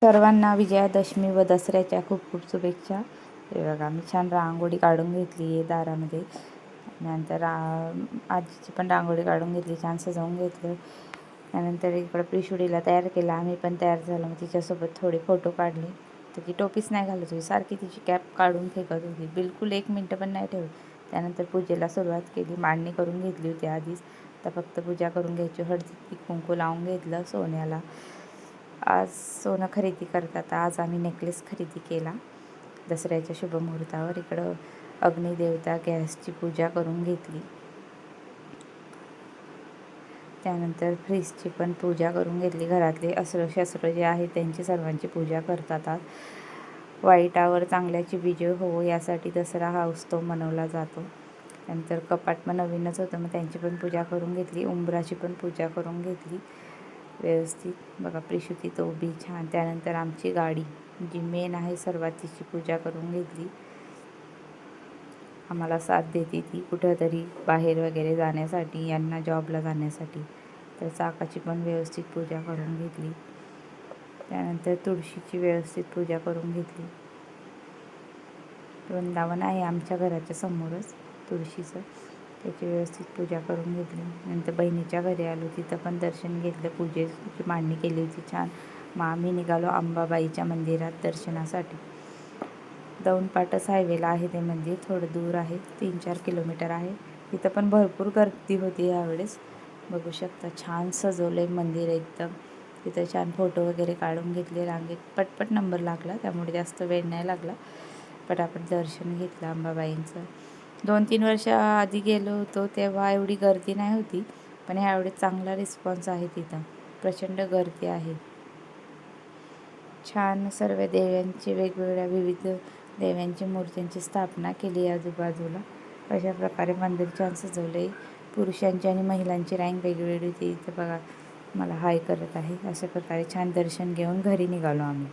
सर्वांना विजयादशमी व दसऱ्याच्या खूप खूप शुभेच्छा. हे बघा मी छान रांगोळी काढून घेतली आहे दारामध्ये. नंतर आजीची पण रांगोळी काढून घेतली, छान सजवून घेतलं. त्यानंतर इकडं प्रिशुडीला तयार केला, आम्ही पण तयार झालो. मग तिच्यासोबत थोडे फोटो काढले. तर ती टोपीच नाही घालत होती, सारखी तिची कॅप काढून फेकत होती, बिलकुल 1 मिनटं पण नाही ठेवत. त्यानंतर पूजेला सुरुवात केली, मांडणी करून घेतली होती आधीच. तर फक्त पूजा करून घ्यायची. हळदी कुंकू लावून घेतलं सोन्याला. आज सोनं खरेदी करतात. आज आम्ही नेकलेस खरेदी केला दसऱ्याच्या शुभमुहूर्तावर. इकडं अग्निदेवता गॅसची पूजा करून घेतली. त्यानंतर फ्रीजची पण पूजा करून घेतली. घरातले अस्त्र-शस्त्र जे आहेत त्यांची सर्वांची पूजा करतात. आज वाईटावर चांगल्याची विजय हो यासाठी दसरा हा उत्सव मनवला जातो. नंतर कपाट पण नवीनच होतं, मग त्यांची पण पूजा करून घेतली. उंबराची पण पूजा करून घेतली व्यवस्थित. बघा प्रिशुती तो बी छान. त्यानंतर आमची गाडी जी मेन आहे सर्वात, तिची पूजा करून घेतली. आम्हाला साथ देते ती कुठंतरी बाहेर वगैरे जाण्यासाठी, यांना जॉबला जाण्यासाठी. तर चाकाची पण व्यवस्थित पूजा करून घेतली. त्यानंतर तुळशीची व्यवस्थित पूजा करून घेतली. वृंदावन आहे आमच्या घराच्या समोरच तुळशीचं, त्याची व्यवस्थित पूजा करून घेतली. नंतर बहिणीच्या घरी आलो, तिथं पण दर्शन घेतलं. पूजेची मांडणी केली होती छान. मग आम्ही निघालो अंबाबाईच्या मंदिरात दर्शनासाठी. दौंडपाटस हायवेला आहे ते मंदिर, थोडं दूर आहे, 3-4 किलोमीटर आहे. तिथं पण भरपूर गर्दी होती यावेळेस. बघू शकता छान सजवलं आहे मंदिर एकदम. तिथं छान फोटो वगैरे काढून घेतले. रांगेत पटपट नंबर लागला, त्यामुळे जास्त वेळ नाही लागला. पटापट दर्शन घेतलं अंबाबाईंचं. 2-3 वर्ष आधी गेलो होतो तेव्हा एवढी गर्दी नाही होती, पण ह्यावेळेस चांगला रिस्पॉन्स आहे. तिथं प्रचंड गर्दी आहे. छान सर्व देव्यांची वेगवेगळ्या विविध देव्यांची मूर्त्यांची स्थापना केली आजूबाजूला. अशा प्रकारे मंदिर छान सजवलं आहे. पुरुषांची आणि महिलांची रँक वेगवेगळी होती. इथं बघा मला हाय करत आहे. अशा प्रकारे छान दर्शन घेऊन घरी निघालो आम्ही.